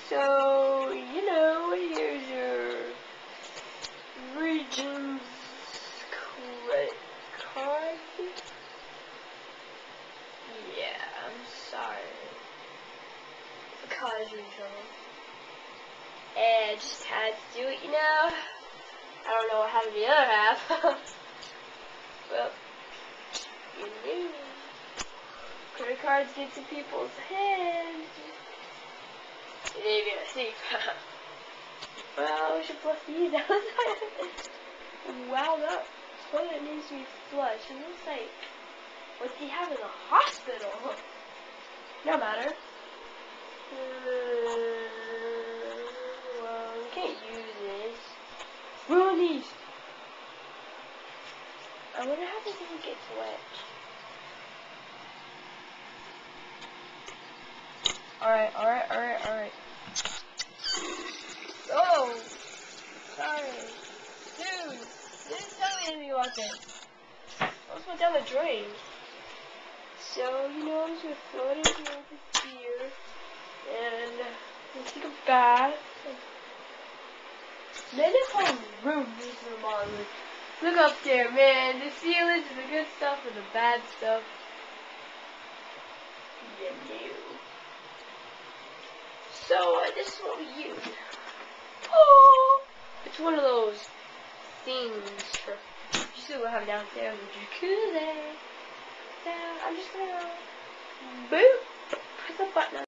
So, you know, here's your Regions credit card. Yeah, I'm sorry for causing you trouble. And just had to do it, you know. I don't know what happened to the other half. Well, you knew. Credit cards get to people's hands. You didn't even see. Well, we should flush these out. Wow, that toilet needs to be flushed. It looks like what they have in the hospital. No matter. Well, we can't use this. Ruin these. I wonder how this thing gets wet. Alright. Oh! Sorry. Dude, didn't tell me anything about this. I almost went down the drain. So, you know, I'm just gonna float it here with this beer. And we'll take a bath. Man, this whole room needs remodeling. Look up there, man. The ceilings are the good stuff and the bad stuff. You knew. So, this is what we use. Oh! It's one of those things for, you see what I have downstairs, a jacuzzi. So, I'm just gonna, boop, press the button.